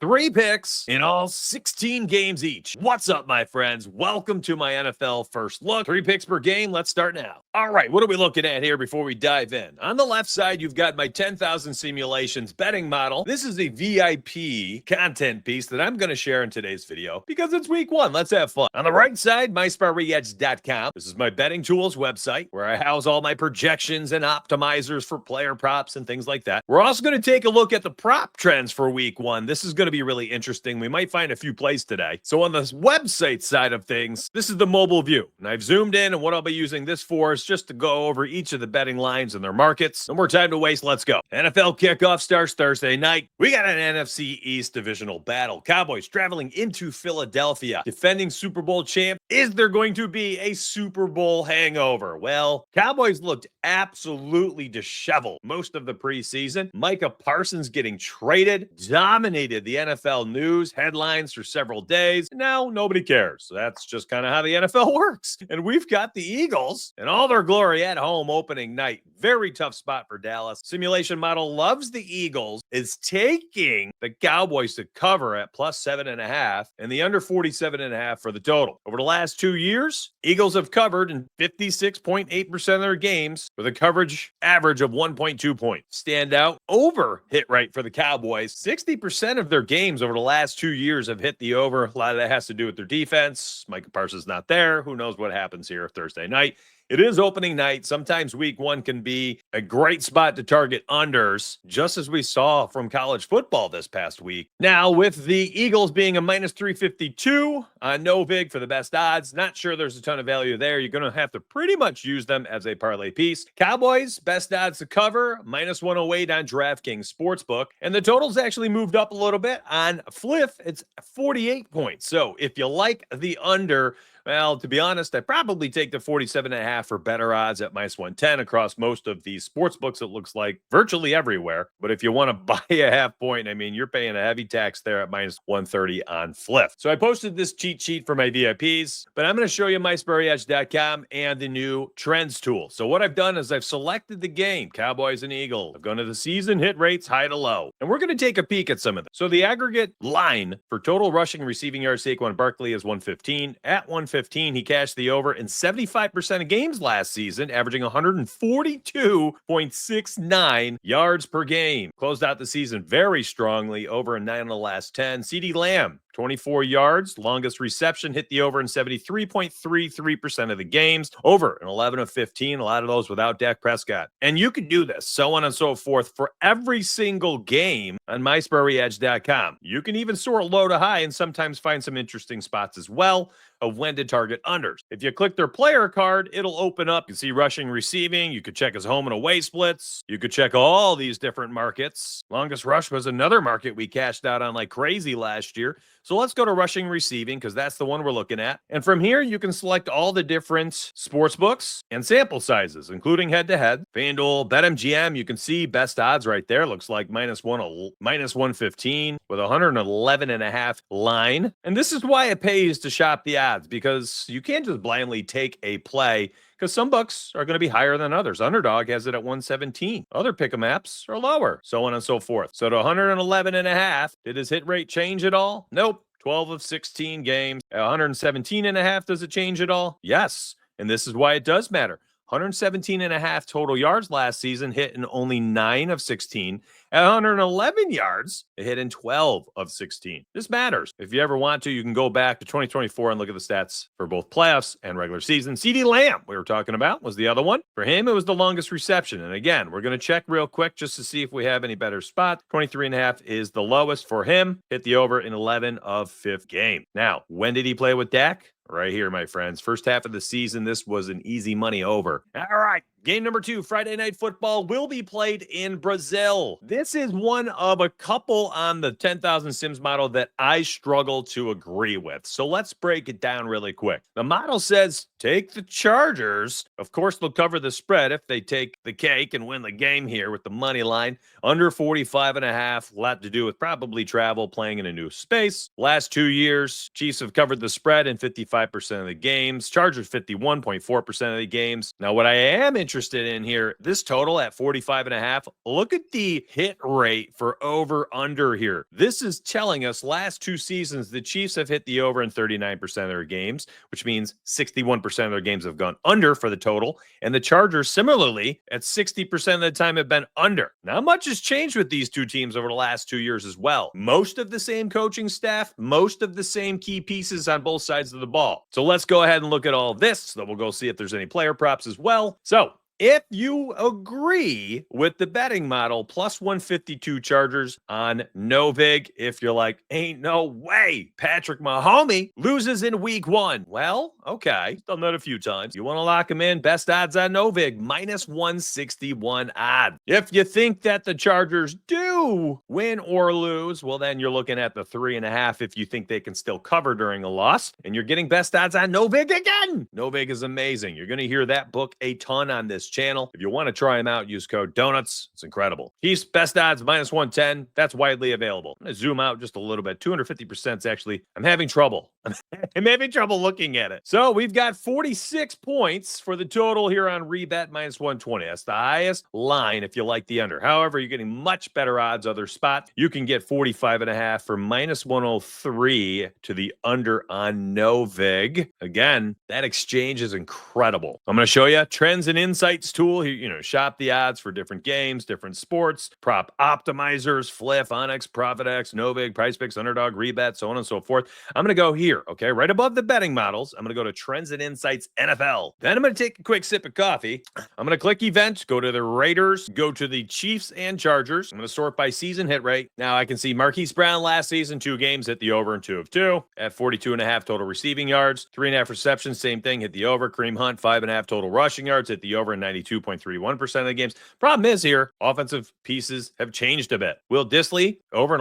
3 picks in all 16 games each. What's up, my friends? Welcome to my NFL First Look. 3 picks per game. Let's start now. All right, what are we looking at here before we dive in? On the left side, you've got my 10,000 simulations betting model. This is a VIP content piece that I'm going to share in today's video because it's week 1. Let's have fun. On the right side, mysparedge.com. This is my betting tools website where I house all my projections and optimizers for player props and things like that. We're also going to take a look at the prop trends for week 1. This is going to be really interesting. We might find a few plays today. So on the website side of things, this is the mobile view. And I've zoomed in, and what I'll be using this for is just to go over each of the betting lines and their markets. No more time to waste. Let's go. NFL kickoff starts Thursday night. We got an NFC East divisional battle. Cowboys traveling into Philadelphia. Defending Super Bowl champ. Is there going to be a Super Bowl hangover? Well, Cowboys looked absolutely disheveled most of the preseason. Micah Parsons getting traded, dominated the NFL news headlines for several days. Now nobody cares. That's just kind of how the NFL works. And we've got the Eagles in all their glory at home opening night. Very tough spot for Dallas. Simulation model loves the Eagles, is taking the Cowboys to cover at plus 7.5 and the under 47.5 for the total. Over the last 2 years, Eagles have covered in 56.8% of their games with a coverage average of 1.2 points. Standout over hit rate for the Cowboys. 60% of their games over the last 2 years have hit the over. A lot of that has to do with their defense. Micah Parsons not there. Who knows what happens here Thursday night? It is opening night. Sometimes week 1 can be a great spot to target unders, just as we saw from college football this past week. Now, with the Eagles being a minus 352 on no vig for the best odds, not sure there's a ton of value there. You're going to have to pretty much use them as a parlay piece. Cowboys, best odds to cover, minus 108 on DraftKings Sportsbook. And the total's actually moved up a little bit. On Fliff, it's 48 points. So if you like the under, well, to be honest, I'd probably take the 47.5 for better odds at minus 110 across most of these sports books. It looks like virtually everywhere. But if you want to buy a half point, I mean, you're paying a heavy tax there at minus 130 on Fliff. So I posted this cheat sheet for my VIPs, but I'm going to show you mysparedge.com and the new trends tool. So what I've done is I've selected the game, Cowboys and Eagles. I've gone to the season hit rates, high to low. And we're going to take a peek at some of them. So the aggregate line for total rushing and receiving yards, Saquon Barkley is 115. At 115, he cashed the over in 75% of games last season, averaging 142.69 yards per game. Closed out the season very strongly, over in 9 of the last 10. CeeDee Lamb, 24 yards, longest reception, hit the over in 73.33% of the games, over in 11 of 15, a lot of those without Dak Prescott. And you can do this, so on and so forth, for every single game on mysparedge.com. You can even sort low to high and sometimes find some interesting spots as well of when to target unders. If you click their player card, it'll open up. You can see rushing, receiving. You could check his home and away splits. You could check all these different markets. Longest rush was another market we cashed out on like crazy last year. So let's go to rushing, receiving, because that's the one we're looking at. And from here, you can select all the different sports books and sample sizes, including head-to-head. FanDuel, BetMGM, you can see best odds right there. Looks like minus 115 with 111.5 line. And this is why it pays to shop the odds, because you can't just blindly take a play, because some books are going to be higher than others. Underdog has it at 117. Other pick'em apps are lower, so on and so forth. So to 111.5, did his hit rate change at all? Nope. 12 of 16 games. 117.5, does it change at all? Yes. And this is why it does matter. 117.5 total yards last season, hit in only 9 of 16. At 111 yards, it hit in 12 of 16. This matters. If you ever want to, you can go back to 2024 and look at the stats for both playoffs and regular season. CeeDee Lamb, we were talking about, was the other one. For him, it was the longest reception. And again, we're going to check real quick just to see if we have any better spot. 23.5 is the lowest for him. Hit the over in 11 of 5th game. Now, when did he play with Dak? Right here, my friends. First half of the season, this was an easy money over. All right. Game number 2, Friday Night Football, will be played in Brazil. This is one of a couple on the 10,000 Sims model that I struggle to agree with. So let's break it down really quick. The model says take the Chargers. Of course, they'll cover the spread if they take the cake and win the game here with the money line. Under 45.5, a lot to do with probably travel, playing in a new space. Last 2 years, Chiefs have covered the spread in 55% of the games. Chargers 51.4% of the games. Now, what I am interested interested in here, this total at 45.5, look at the hit rate for over-under here. This is telling us last 2 seasons, the Chiefs have hit the over in 39% of their games, which means 61% of their games have gone under for the total. And the Chargers, similarly, at 60% of the time have been under. Not much has changed with these two teams over the last 2 years as well. Most of the same coaching staff, most of the same key pieces on both sides of the ball. So let's go ahead and look at all of this. So we'll go see if there's any player props as well. So if you agree with the betting model, plus 152 Chargers on Novig. If you're like, ain't no way Patrick Mahomes loses in week 1. Well, okay. Done that a few times. You want to lock him in? Best odds on Novig, minus 161 odds. If you think that the Chargers do win or lose, well, then you're looking at the 3.5 if you think they can still cover during a loss. And you're getting best odds on Novig again. Novig is amazing. You're going to hear that book a ton on this channel. If you want to try them out, use code DONUTS. It's incredible. Chiefs best odds minus 110. That's widely available. I'm going to zoom out just a little bit. 250% is actually, I'm having trouble. I'm having trouble looking at it. So we've got 46 points for the total here on Rebet minus 120. That's the highest line if you like the under. However, you're getting much better odds other spot. You can get 45.5 for minus 103 to the under on Novig. Again, that exchange is incredible. I'm going to show you trends and insights tool. Shop the odds for different games, different sports, prop optimizers, Fliff, Onyx, ProfitX, Novig, PricePicks, Underdog, Rebet, so on and so forth. I'm going to go here, okay, right above the betting models. I'm going to go to Trends and Insights NFL. Then I'm going to take a quick sip of coffee. I'm going to click event, go to the Raiders, go to the Chiefs and Chargers. I'm going to sort by season hit rate. Now I can see Marquise Brown last season, 2 games, hit the over in 2 of 2 at 42.5 total receiving yards, 3.5 receptions, same thing, hit the over. Kareem Hunt, 5.5 total rushing yards, hit the over in 92.31% of the games. Problem is here, offensive pieces have changed a bit. Will Dissly, over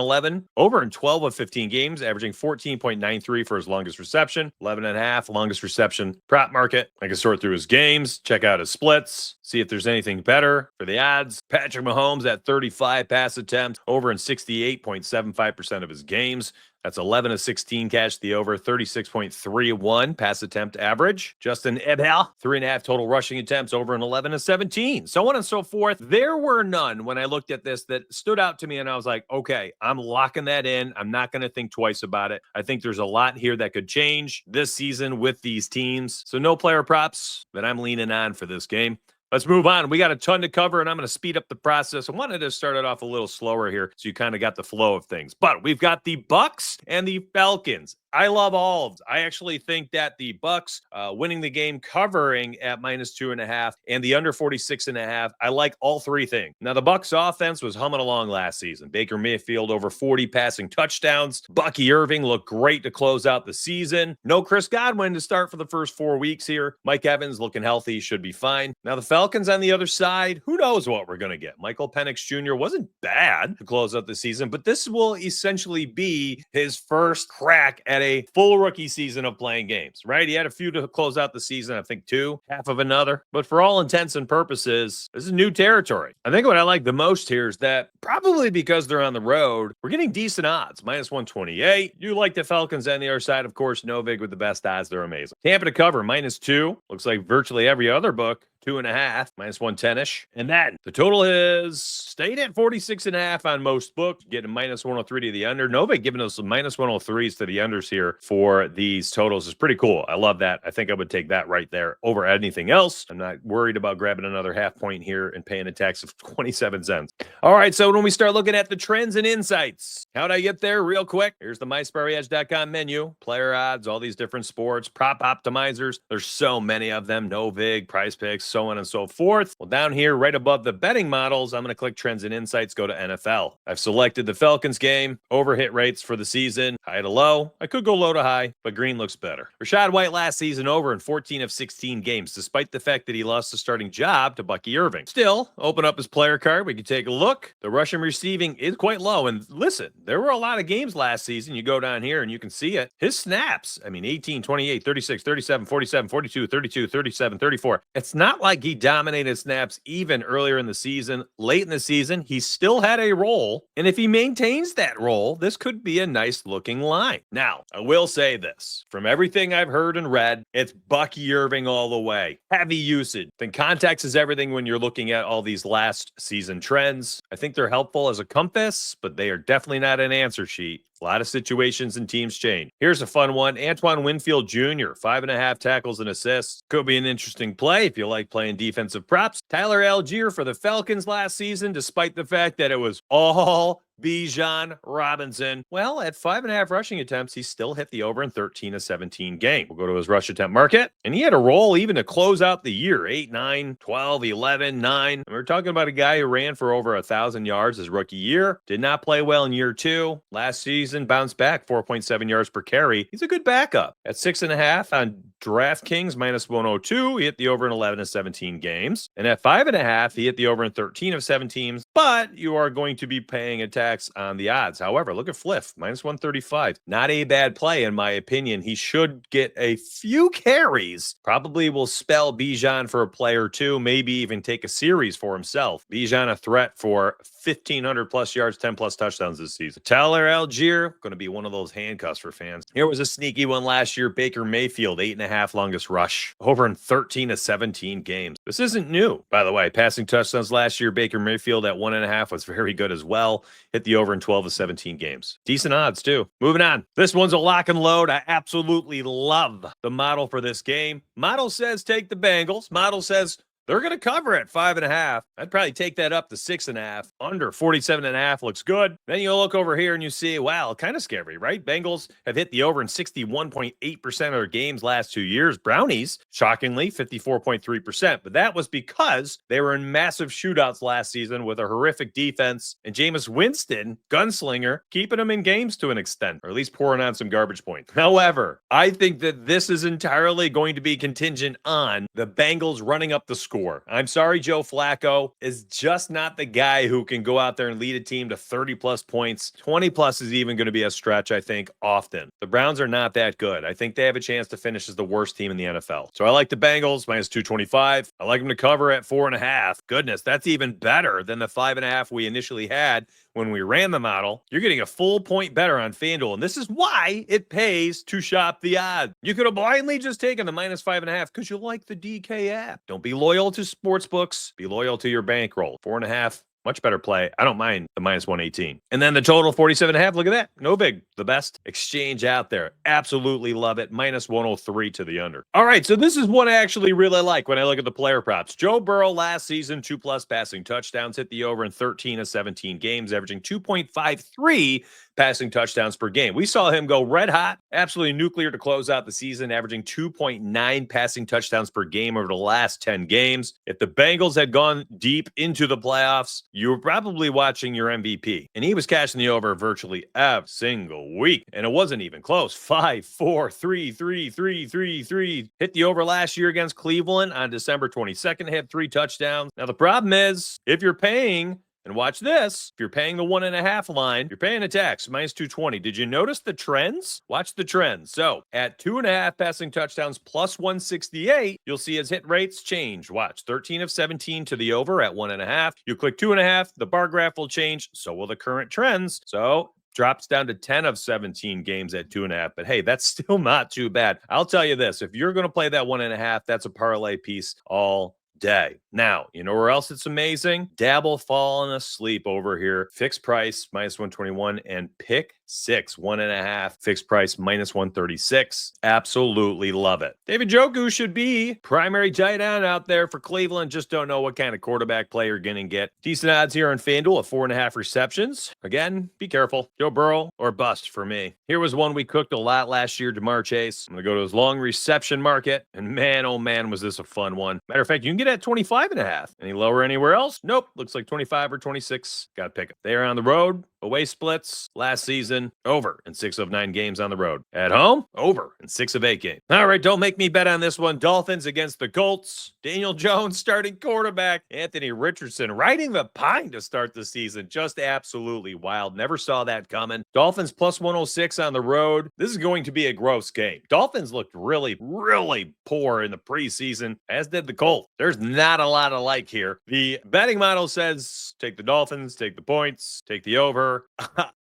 in 12 of 15 games, averaging 14.93 for his longest reception, 11.5 longest reception prop market. I can sort through his games, check out his splits, see if there's anything better for the odds. Patrick Mahomes at 35 pass attempts, over in 68.75% of his games. That's 11 of 16 catch the over, 36.31 pass attempt average. Justin Ebel, 3.5 total rushing attempts, over an 11 of 17. So on and so forth. There were none when I looked at this that stood out to me, and I was like, okay, I'm locking that in. I'm not going to think twice about it. I think there's a lot here that could change this season with these teams. So no player props that I'm leaning on for this game. Let's move on. We got a ton to cover, and I'm going to speed up the process. I wanted to start it off a little slower here so you kind of got the flow of things. But we've got the Bucks and the Falcons. I love all of them. I actually think that the Bucks winning the game, covering at minus 2.5, and the under 46.5. I like all three things. Now, the Bucks offense was humming along last season. Baker Mayfield over 40 passing touchdowns. Bucky Irving looked great to close out the season. No Chris Godwin to start for the first 4 weeks here. Mike Evans looking healthy, should be fine. Now, the Falcons on the other side, who knows what we're going to get. Michael Penix Jr. wasn't bad to close out the season, but this will essentially be his first crack at a full rookie season of playing games, right? He had a few to close out the season, I think 2, half of another. But for all intents and purposes, this is new territory. I think what I like the most here is that probably because they're on the road, we're getting decent odds, minus 128. You like the Falcons on the other side, of course. Novig with the best odds. They're amazing. Tampa to cover, minus 2. Looks like virtually every other book. 2.5, minus 110-ish. And then the total is stayed at 46.5 on most books, getting minus 103 to the under. Novik giving us some minus 103s to the unders here for these totals is pretty cool. I love that. I think I would take that right there over anything else. I'm not worried about grabbing another half point here and paying a tax of 27 cents. All right, so when we start looking at the trends and insights, how'd I get there real quick? Here's the MySparryEdge.com menu, player odds, all these different sports, prop optimizers. There's so many of them. Novig, PricePicks, so on and so forth. Well, down here, right above the betting models, I'm going to click Trends and Insights, go to NFL. I've selected the Falcons game, over hit rates for the season, high to low. I could go low to high, but green looks better. Rashad White last season over in 14 of 16 games, despite the fact that he lost the starting job to Bucky Irving. Still, open up his player card. We can take a look. The rushing receiving is quite low. And listen, there were a lot of games last season. You go down here and you can see it. His snaps, 18, 28, 36, 37, 47, 42, 32, 37, 34. It's not not like he dominated snaps even earlier in the season. Late in the season, he still had a role. And if he maintains that role, this could be a nice looking line. Now, I will say this. From everything I've heard and read, it's Bucky Irving all the way. Heavy usage. Then context is everything when you're looking at all these last season trends. I think they're helpful as a compass, but they are definitely not an answer sheet. A lot of situations and teams change. Here's a fun one. Antoine Winfield Jr., 5.5 tackles and assists. Could be an interesting play if you like playing defensive props. Tyler Algier for the Falcons last season, despite the fact that it was all Bijan Robinson. Well, at 5.5 rushing attempts, he still hit the over in 13 of 17 game. We'll go to his rush attempt market. And he had a role even to close out the year. 8, 9, 12, 11, 9. And we're talking about a guy who ran for over 1,000 yards his rookie year. Did not play well in year 2. Last season, bounced back 4.7 yards per carry. He's a good backup. At 6.5 on DraftKings, minus 102, he hit the over in 11 of 17 games. And at 5.5, he hit the over in 13 of 17. But you are going to be paying a tax on the odds. However, look at Fliff, minus 135. Not a bad play, in my opinion. He should get a few carries. Probably will spell Bijan for a play or two, maybe even take a series for himself. Bijan a threat for 1,500 plus yards, 10 plus touchdowns this season. Tyler Algier, going to be one of those handcuffs for fans. Here was a sneaky one last year. Baker Mayfield, 8.5 longest rush, over in 13 of 17 games. This isn't new, by the way. Passing touchdowns last year, Baker Mayfield at 1.5 was very good as well. Hit the over in 12 of 17 games. Decent odds, too. Moving on. This one's a lock and load. I absolutely love the model for this game. Model says take the Bengals. Model says they're going to cover at 5.5. I'd probably take that up to 6.5. Under 47.5 looks good. Then you look over here and you see, wow, kind of scary, right? Bengals have hit the over in 61.8% of their games last 2 years. Brownies, shockingly, 54.3%. But that was because they were in massive shootouts last season with a horrific defense. And Jameis Winston, gunslinger, keeping them in games to an extent, or at least pouring on some garbage points. However, I think that this is entirely going to be contingent on the Bengals running up the score. I'm sorry, Joe Flacco is just not the guy who can go out there and lead a team to 30 plus points. 20 plus is even going to be a stretch, I think, often. The Browns are not that good. I think they have a chance to finish as the worst team in the NFL. So I like the Bengals, minus 225. I like them to cover at 4.5. Goodness, that's even better than the 5.5 we initially had when we ran the model. You're getting a full point better on FanDuel, and this is why it pays to shop the odds. You could have blindly just taken the minus 5.5 because you like the DK app. Don't be loyal to sports books. Be loyal to your bankroll. 4.5. Much better play. I don't mind the minus 118. And then the total 47.5. Look at that. No big. The best exchange out there. Absolutely love it. Minus 103 to the under. All right. So this is what I actually really like when I look at the player props. Joe Burrow last season, 2+ passing touchdowns, hit the over in 13 of 17 games, averaging 2.53 passing touchdowns per game. We saw him go red hot, absolutely nuclear to close out the season, averaging 2.9 passing touchdowns per game over the last 10 games. If the Bengals had gone deep into the playoffs, you were probably watching your MVP. And he was cashing the over virtually every single week. And it wasn't even close. 5, 4, 3, 3, 3, 3, 3. Hit the over last year against Cleveland on December 22nd, had 3 touchdowns. Now, the problem is, if you're paying, and watch this, if you're paying the 1.5 line, you're paying a tax, minus 220. Did you notice the trends? Watch the trends. So at 2.5 passing touchdowns plus 168, you'll see his hit rates change. Watch, 13 of 17 to the over at 1.5. You click 2.5, the bar graph will change. So will the current trends. So drops down to 10 of 17 games at 2.5. But hey, that's still not too bad. I'll tell you this, if you're going to play that 1.5, that's a parlay piece all day. Now, you know where else it's amazing? Dabble falling asleep over here. Fixed price, minus 121, and pick 6, 1.5. Fixed price, minus 136. Absolutely love it. David Njoku should be primary tight end out there for Cleveland. Just don't know what kind of quarterback play you're going to get. Decent odds here on FanDuel at 4.5 receptions. Again, be careful. Joe Burrow or bust for me. Here was one we cooked a lot last year, Jamar Chase. I'm going to go to his long reception market. And man, oh man, was this a fun one. Matter of fact, you can get it at 25.5. Any lower anywhere else? Nope. Looks like 25 or 26. Got to pick it. They are on the road. Away splits last season. season, over in 6 of 9 games on the road. At home, over in 6 of 8 games. All right, don't make me bet on this one. Dolphins against the Colts. Daniel Jones starting quarterback. Anthony Richardson riding the pine to start the season. Just absolutely wild. Never saw that coming. Dolphins plus 106 on the road. This is going to be a gross game. Dolphins looked really, really poor in the preseason, as did the Colts. There's not a lot of like here. The betting model says take the Dolphins, take the points, take the over.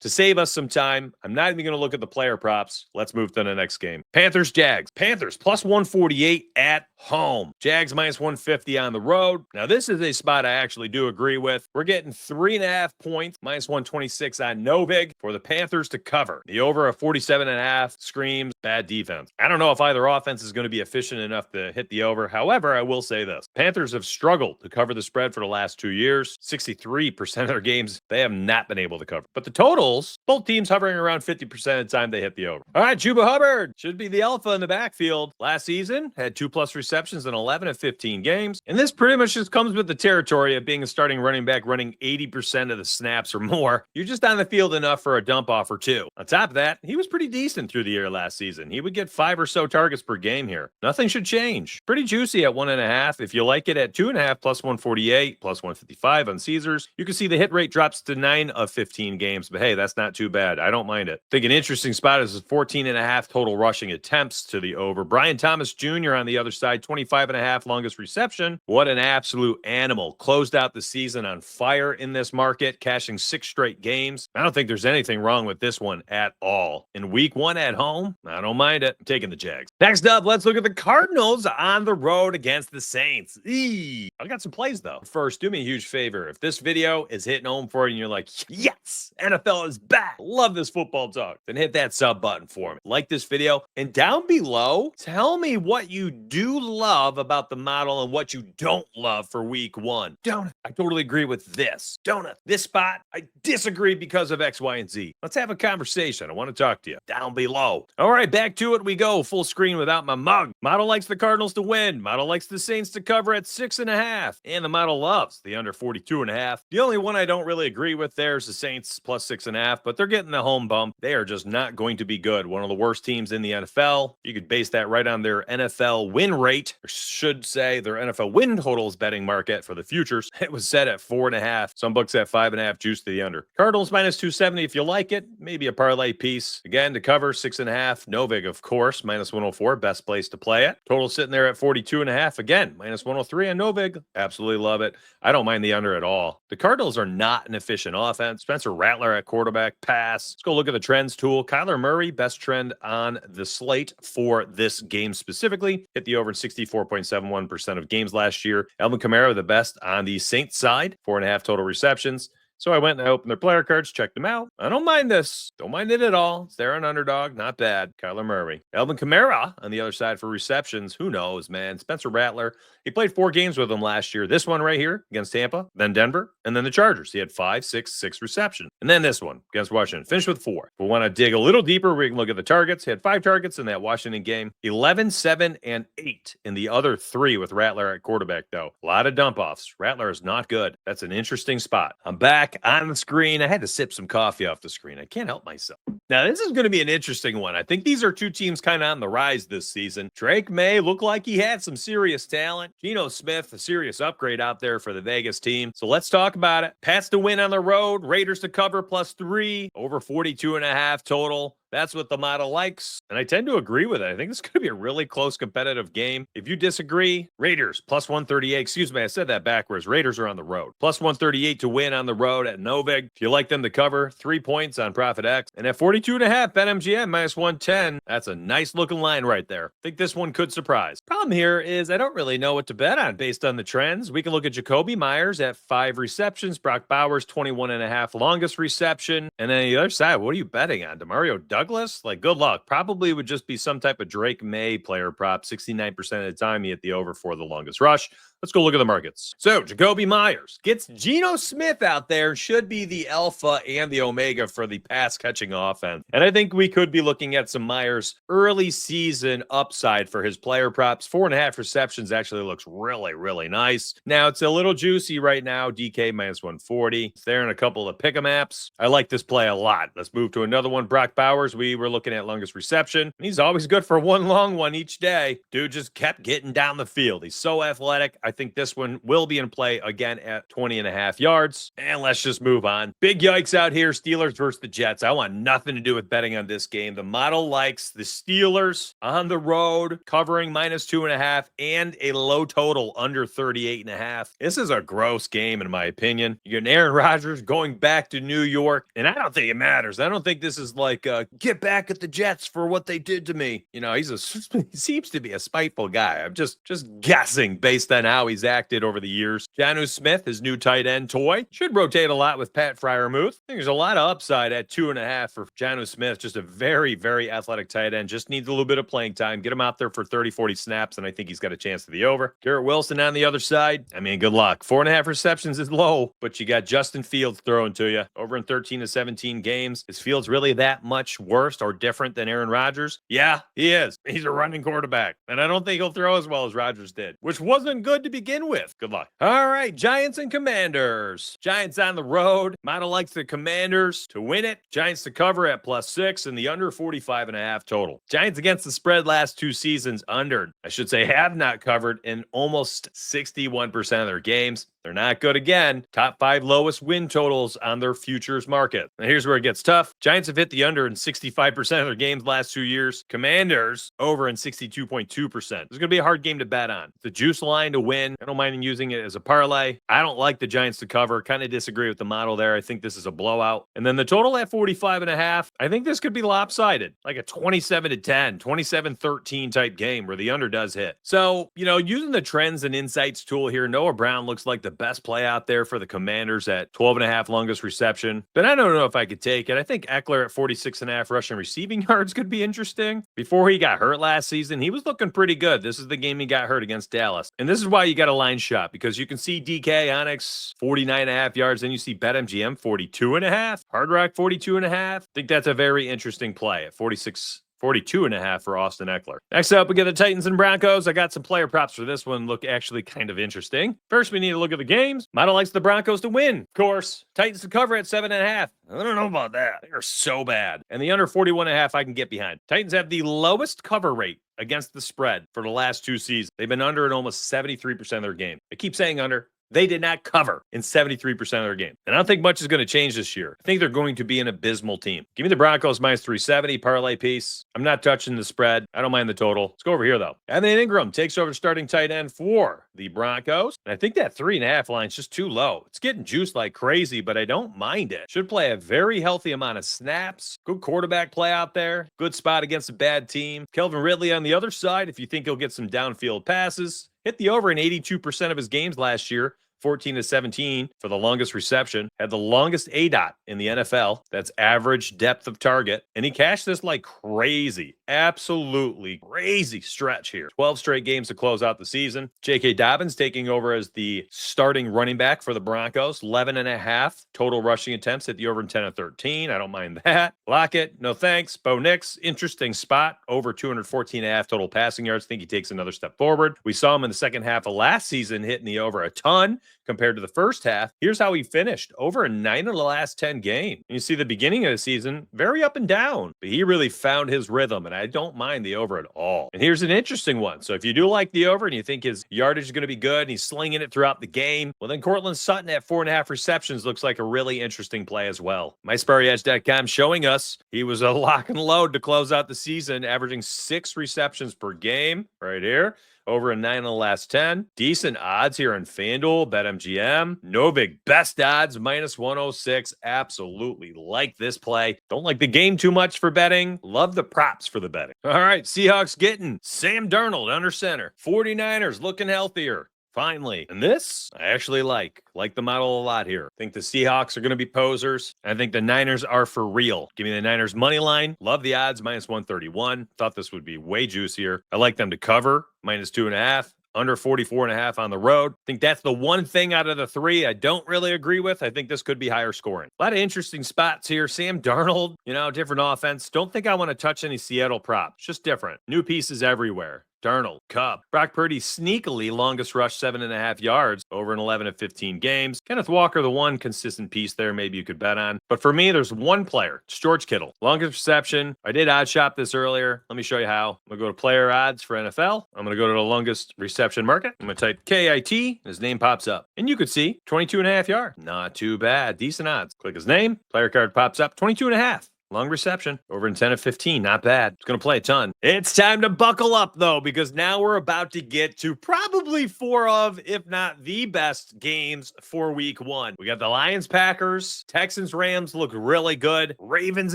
To save us some time, I'm not even going to look at the player props. Let's move to the next game. Panthers, Jags. Panthers plus 148 at home. Jags minus 150 on the road. Now, this is a spot I actually do agree with. We're getting 3.5 points, minus 126 on Novig for the Panthers to cover. The over of 47.5 screams bad defense. I don't know if either offense is going to be efficient enough to hit the over. However, I will say this. Panthers have struggled to cover the spread for the last 2 years. 63% of their games, they have not been able to cover. But the totals, both teams hovering around 50% of the time they hit the over. All right, Chuba Hubbard should be the alpha in the backfield. Last season, had 2+ receptions in 11 of 15 games. And this pretty much just comes with the territory of being a starting running back running 80% of the snaps or more. You're just on the field enough for a dump off or two. On top of that, he was pretty decent through the year last season. He would get 5 or so targets per game here. Nothing should change. Pretty juicy at 1.5. If you like it at 2.5 plus 148, plus 155 on Caesars, you can see the hit rate drops to 9 of 15 games. But hey, that's not too bad. I don't mind it. I think an interesting spot is 14.5 total rushing attempts to the over. Brian Thomas Jr. on the other side, 25.5 longest reception. What an absolute animal. Closed out the season on fire in this market, cashing 6 straight games. I don't think there's anything wrong with this one at all. In week 1 at home, I don't mind it. I'm taking the Jags. Next up, let's look at the Cardinals on the road against the Saints. I got some plays though. First, do me a huge favor. If this video is hitting home for you and you're like, yes, NFL is back. Love this football talk. Then hit that sub button for me. Like this video. And down below, tell me what you do love about the model and what you don't love for week 1. Donut, I totally agree with this. Donut, this spot, I disagree because of X, Y, and Z. Let's have a conversation. I want to talk to you down below. All right, back to it we go. Full screen without my mug. Model likes the Cardinals to win. Model likes the Saints to cover at 6.5. And the model loves the under 42.5. The only one I don't really agree with there is the Saints plus 6.5, but they're getting the home bump. They are just not going to be good. One of the worst teams in the NFL. You could base that right on their NFL win rate, or should say their NFL win totals betting market for the futures. It was set at 4.5. Some books at 5.5, juice to the under. Cardinals minus 270 if you like it. Maybe a parlay piece. Again, to cover 6.5. Novig, of course, minus 104. Best place to play it. Total sitting there at 42.5. Again, minus 103 on Novig. Absolutely love it. I don't mind the under at all. The Cardinals are not an efficient offense. Spencer Rattler at quarterback, pass. Let's go look at the trends tool. Kyler Murray, best trend on the slate for this game specifically. Hit the over in 64.71% of games last year. Alvin Kamara, the best on the Saints side, 4.5 total receptions. So I went and I opened their player cards, checked them out. I don't mind this. Don't mind it at all. It's there an underdog. Not bad. Kyler Murray. Alvin Kamara on the other side for receptions. Who knows, man? Spencer Rattler. He played 4 games with them last year. This one right here against Tampa, then Denver, and then the Chargers. He had 5, 6 receptions. And then this one against Washington. Finished with 4. If we want to dig a little deeper, we can look at the targets. He had 5 targets in that Washington game. 11, 7, and 8 in the other 3 with Rattler at quarterback, though. A lot of dump-offs. Rattler is not good. That's an interesting spot. I'm back on the screen. I had to sip some coffee off the screen. I can't help myself. Now, this is going to be an interesting one. I think these are 2 teams kind of on the rise this season. Drake May looked like he had some serious talent. Geno Smith, a serious upgrade out there for the Vegas team. So let's talk about it. Pats to win on the road. Raiders to cover plus 3. Over 42.5 total. That's what the model likes, and I tend to agree with it. I think this could be a really close competitive game. If you disagree, Raiders plus 138. Excuse me, I said that backwards. Raiders are on the road. Plus 138 to win on the road at Novig. If you like them to cover, 3 points on Profit X. And at 42.5, BetMGM minus 110. That's a nice looking line right there. I think this one could surprise. Problem here is I don't really know what to bet on based on the trends. We can look at Jacoby Myers at 5 receptions. Brock Bowers, 21.5 longest reception. And then the other side, what are you betting on? DeMario Douglas? Like, good luck. Probably would just be some type of Drake May player prop. 69% of the time, he hit the over for the longest rush. Let's go look at the markets. So Jacoby Myers gets Geno Smith out there, should be the alpha and the omega for the pass catching offense. And I think we could be looking at some Myers early season upside for his player props. 4.5 receptions actually looks really, really nice. Now it's a little juicy right now. DK minus 140. It's there in a couple of pick'em apps. I like this play a lot. Let's move to another one. Brock Bowers. We were looking at longest reception. He's always good for one long one each day. Dude just kept getting down the field. He's so athletic. I think this one will be in play again at 20.5 yards. And let's just move on. Big yikes out here. Steelers versus the Jets. I want nothing to do with betting on this game. The model likes the Steelers on the road, covering minus 2.5 and a low total under 38.5. This is a gross game, in my opinion. You get Aaron Rodgers going back to New York, and I don't think it matters. I don't think this is like, get back at the Jets for what they did to me. You know, he seems to be a spiteful guy. I'm just guessing based on how he's acted over the years. Jonnu Smith, his new tight end toy, should rotate a lot with Pat Freiermuth. I think there's a lot of upside at 2.5 for Jonnu Smith. Just a very, very athletic tight end. Just needs a little bit of playing time. Get him out there for 30, 40 snaps, and I think he's got a chance to the over. Garrett Wilson on the other side. I mean, good luck. 4.5 receptions is low, but you got Justin Fields throwing to you. Over in 13 to 17 games. Is Fields really that much worse or different than Aaron Rodgers? Yeah, he is. He's a running quarterback, and I don't think he'll throw as well as Rodgers did, which wasn't good to begin with. Good luck. All right, Giants and Commanders. Giants on the road. Model likes the Commanders to win it. Giants to cover at +6 and the under 45.5 total. Giants against the spread last 2 seasons under. I should say have not covered in almost 61% of their games. They're not good again. Top 5 lowest win totals on their futures market. Now here's where it gets tough. Giants have hit the under in 65% of their games last 2 years. Commanders over in 62.2%. This is going to be a hard game to bet on. The juice line to win. I don't mind using it as a parlay. I don't like the Giants to cover. Kind of disagree with the model there. I think this is a blowout. And then the total at 45.5. I think this could be lopsided. Like a 27-10, 27-13 type game where the under does hit. So, you know, using the trends and insights tool here, Noah Brown looks like the best play out there for the Commanders at 12.5 longest reception. But I don't know if I could take it. I think Eckler at 46.5 rushing receiving yards could be interesting. Before he got hurt last season, he was looking pretty good. This is the game he got hurt against Dallas. And this is why you got a line shot, because you can see DK Onyx 49.5 yards, then you see BetMGM 42.5, Hard Rock 42.5. I think that's a very interesting play at 42.5 for Austin Eckler. Next up, we get the Titans and Broncos. I got some player props for this one. Look actually kind of interesting. First, we need to look at the games. Model likes the Broncos to win. Of course, Titans to cover at 7.5. I don't know about that. They are so bad. And the under 41.5 I can get behind. Titans have the lowest cover rate against the spread for the last 2 seasons. They've been under in almost 73% of their game. I keep saying under. They did not cover in 73% of their game. And I don't think much is going to change this year. I think they're going to be an abysmal team. Give me the Broncos minus 370, parlay piece. I'm not touching the spread. I don't mind the total. Let's go over here, though. Evan Ingram takes over starting tight end for the Broncos. And I think that 3.5 line is just too low. It's getting juiced like crazy, but I don't mind it. Should play a very healthy amount of snaps. Good quarterback play out there. Good spot against a bad team. Kelvin Ridley on the other side, if you think he'll get some downfield passes. Hit the over in 82% of his games last year. 14 to 17 for the longest reception. Had the longest ADOT in the NFL. That's average depth of target. And he cashed this like crazy. Absolutely crazy stretch here. 12 straight games to close out the season. J.K. Dobbins taking over as the starting running back for the Broncos. 11.5 total rushing attempts at the over in 10 to 13. I don't mind that. Lockett, no thanks. Bo Nix, interesting spot. Over 214.5 total passing yards. Think he takes another step forward. We saw him in the second half of last season hitting the over a ton compared to the first half. Here's how he finished. Over in 9 of the last 10 games. And you see the beginning of the season, very up and down. But he really found his rhythm, and I don't mind the over at all. And here's an interesting one. So if you do like the over and you think his yardage is going to be good and he's slinging it throughout the game, well, then Cortland Sutton at 4.5 receptions looks like a really interesting play as well. MySpartyEdge.com showing us he was a lock and load to close out the season, averaging 6 receptions per game right here. Over in 9 of the last 10. Decent odds here in FanDuel, BetMGM. No big best odds, minus 106. Absolutely like this play. Don't like the game too much for betting. Love the props for the betting. All right, Seahawks getting Sam Darnold under center. 49ers looking healthier. Finally. And this, I actually like the model a lot here. I think the Seahawks are going to be posers. I think the Niners are for real. Give me the Niners money line. Love the odds, minus 131. Thought this would be way juicier. I like them to cover, minus 2.5. under 44.5 on the road. I think that's the one thing out of the three I don't really agree with. I think this could be higher scoring. A lot of interesting spots here. Sam Darnold, different offense. Don't think I want to touch any Seattle props. Just different. New pieces everywhere. Darnold, Cup. Brock Purdy sneakily longest rush 7.5 yards over an 11 of 15 games. Kenneth Walker, the one consistent piece there maybe you could bet on. But for me, there's one player. It's George Kittle. Longest reception. I did odd shop this earlier. Let me show you how. I'm going to go to player odds for NFL. I'm going to go to the longest reception market. I'm going to type KIT. His name pops up. And you could see 22.5 yards. Not too bad. Decent odds. Click his name. Player card pops up. 22.5. Long reception, over in 10 of 15, not bad. It's going to play a ton. It's time to buckle up, though, because now we're about to get to probably four of, if not the best games for week one. We got the Lions-Packers, Texans-Rams look really good, Ravens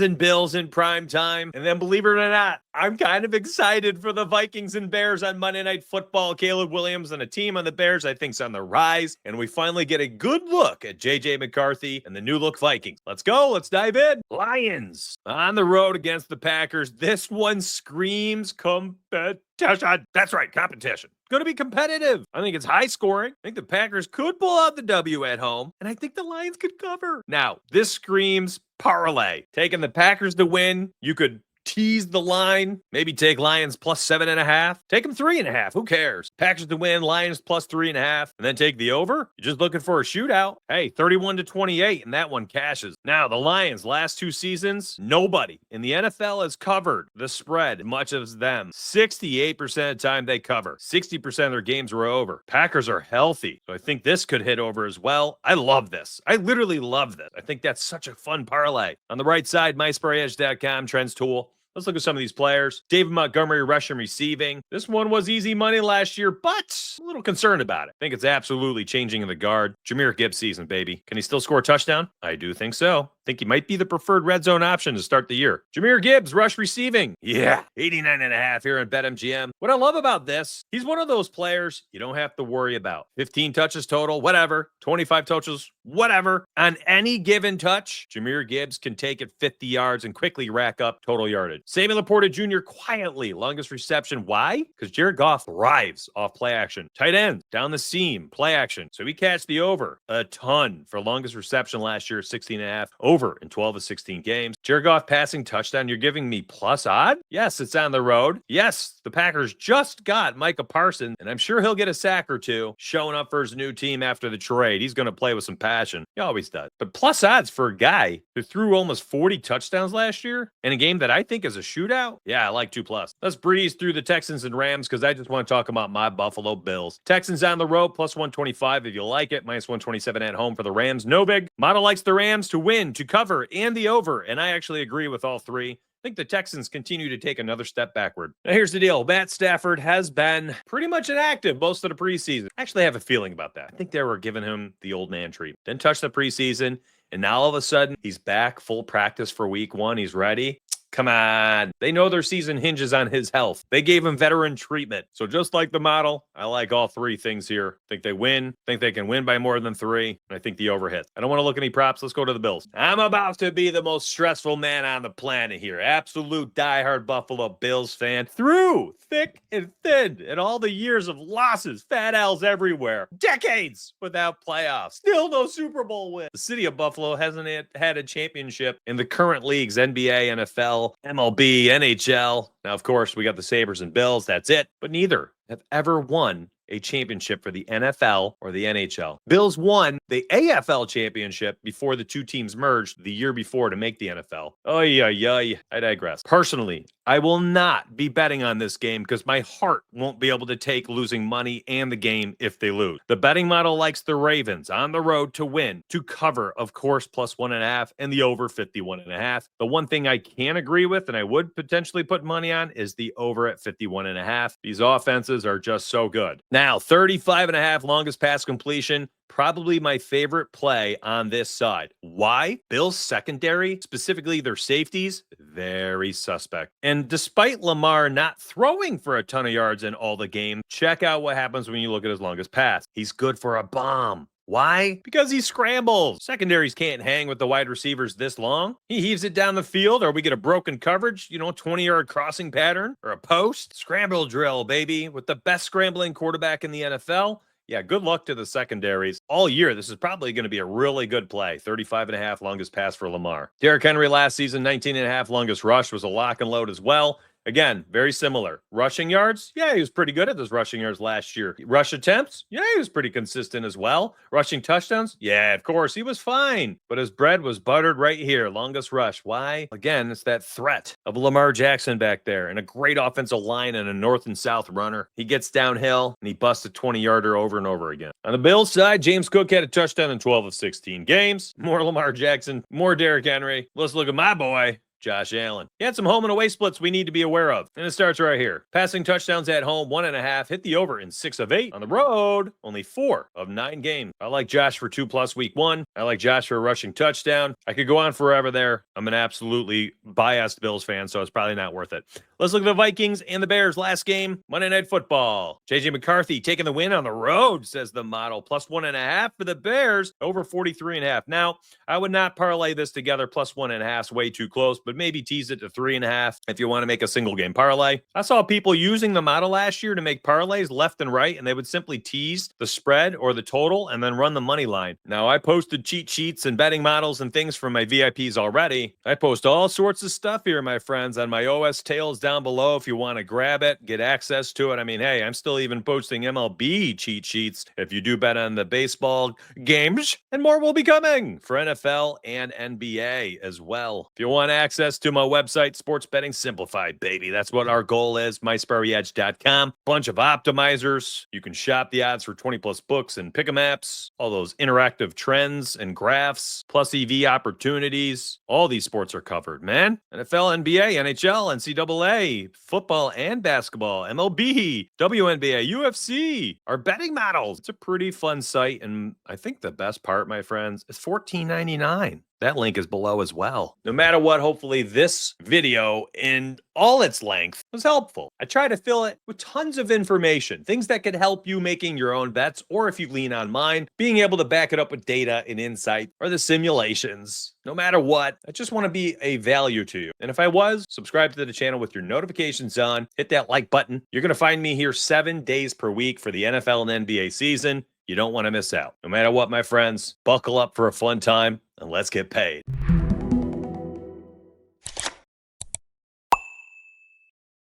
and Bills in prime time, and then believe it or not, I'm kind of excited for the Vikings and Bears on Monday Night Football. Caleb Williams and a team on the Bears I think's on the rise, and we finally get a good look at J.J. McCarthy and the new-look Vikings. Let's go. Let's dive in. Lions on the road against the Packers. This one screams competition. That's right, competition. Going to be competitive. I think it's high scoring. I think the Packers could pull out the W at home, and I think the Lions could cover. Now, this screams parlay. Taking the Packers to win, you could tease the line, maybe take Lions plus 7.5. Take them 3.5. Who cares? Packers to win, Lions plus 3.5, and then take the over. You're just looking for a shootout. Hey, 31-28, and that one cashes. Now, the Lions, last two seasons, nobody in the NFL has covered the spread much of them. 68% of the time they cover. 60% of their games were over. Packers are healthy, so I think this could hit over as well. I love this. I literally love this. I think that's such a fun parlay. On the right side, myspreadge.com, trends tool. Let's look at some of these players. David Montgomery, rushing, receiving. This one was easy money last year, but a little concerned about it. I think it's absolutely changing in the guard. Jahmyr Gibbs season, baby. Can he still score a touchdown? I do think so. I think he might be the preferred red zone option to start the year. Jahmyr Gibbs, rush receiving. Yeah, 89.5 here in BetMGM. What I love about this, he's one of those players you don't have to worry about. 15 touches total, whatever. 25 touches, whatever. On any given touch, Jahmyr Gibbs can take it 50 yards and quickly rack up total yardage. Sammy Laporta Jr. quietly, longest reception. Why? Because Jared Goff thrives off play action. Tight end, down the seam, play action. So he catched the over a ton for longest reception last year, 16.5. Over in 12 of 16 games. Jared Goff passing touchdown. You're giving me plus odd? Yes, it's on the road. Yes, the Packers just got Micah Parsons, and I'm sure he'll get a sack or two showing up for his new team after the trade. He's going to play with some passion. He always does. But plus odds for a guy who threw almost 40 touchdowns last year in a game that I think is a shootout? Yeah, I like 2+. Let's breeze through the Texans and Rams because I just want to talk about my Buffalo Bills. Texans on the road, plus 125 if you like it. Minus 127 at home for the Rams. No big. Model likes the Rams to win, to cover, and the over, and I actually agree with all three. I think the Texans continue to take another step backward. Now, here's the deal. Matt Stafford has been pretty much inactive most of the preseason. I actually have a feeling about that. I think they were giving him the old man treatment. Didn't touch the preseason, and now all of a sudden, he's back, full practice for week one. He's ready. Come on. They know their season hinges on his health. They gave him veteran treatment. So just like the model, I like all three things here. Think they win. Think they can win by more than 3. And I think the over hits. I don't want to look at any props. Let's go to the Bills. I'm about to be the most stressful man on the planet here. Absolute diehard Buffalo Bills fan through thick and thin. And all the years of losses, fat L's everywhere. Decades without playoffs. Still no Super Bowl win. The city of Buffalo hasn't had a championship in the current leagues, NBA, NFL, MLB, NHL. Now, of course, we got the Sabres and Bills. That's it. But neither have ever won a championship for the NFL or the NHL. Bills won the AFL championship before the two teams merged the year before to make the NFL. I digress. Personally, I will not be betting on this game because my heart won't be able to take losing money and the game if they lose. The betting model likes the Ravens on the road to win, to cover, of course, plus 1.5 and the over 51.5. The one thing I can agree with and I would potentially put money on is the over at 51.5. These offenses are just so good. Now, 35.5 longest pass completion. Probably my favorite play on this side. Why? Bills secondary, specifically their safeties, very suspect. And despite Lamar not throwing for a ton of yards in all the games, check out what happens when you look at his longest pass. He's good for a bomb. Why? Because he scrambles. Secondaries can't hang with the wide receivers this long. He heaves it down the field, or we get a broken coverage, 20-yard crossing pattern, or a post. Scramble drill, baby, with the best scrambling quarterback in the NFL. Yeah, good luck to the secondaries. All year, this is probably going to be a really good play. 35 and a half longest pass for Lamar. Derrick Henry last season, 19 and a half longest rush was a lock and load as well. Again, very similar. Rushing yards? Yeah, he was pretty good at those rushing yards last year. Rush attempts? Yeah, he was pretty consistent as well. Rushing touchdowns? Yeah, of course, he was fine. But his bread was buttered right here. Longest rush. Why? Again, it's that threat of Lamar Jackson back there and a great offensive line and a north and south runner. He gets downhill and he busts a 20-yarder over and over again. On the Bills side, James Cook had a touchdown in 12 of 16 games. More Lamar Jackson, more Derrick Henry. Let's look at my boy, Josh Allen. He had some home and away splits we need to be aware of. And it starts right here. Passing touchdowns at home, 1.5. Hit the over in 6 of 8. On the road, only 4 of 9 games. I like Josh for 2+ week 1. I like Josh for a rushing touchdown. I could go on forever there. I'm an absolutely biased Bills fan, so it's probably not worth it. Let's look at the Vikings and the Bears last game. Monday Night Football. J.J. McCarthy taking the win on the road, says the model. +1.5 for the Bears, over 43.5. Now, I would not parlay this together. +1.5 is way too close, but maybe tease it to 3.5 if you want to make a single game parlay. I saw people using the model last year to make parlays left and right, and they would simply tease the spread or the total and then run the money line. Now, I posted cheat sheets and betting models and things for my VIPs already. I post all sorts of stuff here, my friends, on my OS Tales down below if you want to grab it, get access to it. I mean, hey, I'm still even posting MLB cheat sheets if you do bet on the baseball games, and more will be coming for NFL and NBA as well. If you want access to my website, Sports Betting Simplified, baby. That's what our goal is, mysparryedge.com. Bunch of optimizers. You can shop the odds for 20+ books and pick 'em apps, all those interactive trends and graphs, plus EV opportunities. All these sports are covered, man. NFL, NBA, NHL, NCAA, football and basketball, MLB, WNBA, UFC, our betting models. It's a pretty fun site, and I think the best part, my friends, is $14.99. That link is below as well. No matter what, hopefully this video in all its length was helpful. I try to fill it with tons of information, things that could help you making your own bets, or if you lean on mine, being able to back it up with data and insight or the simulations. No matter what, I just want to be a value to you. And if I was, subscribe to the channel with your notifications on, hit that like button. You're going to find me here 7 days per week for the NFL and NBA season. You don't want to miss out. No matter what, my friends, buckle up for a fun time and let's get paid.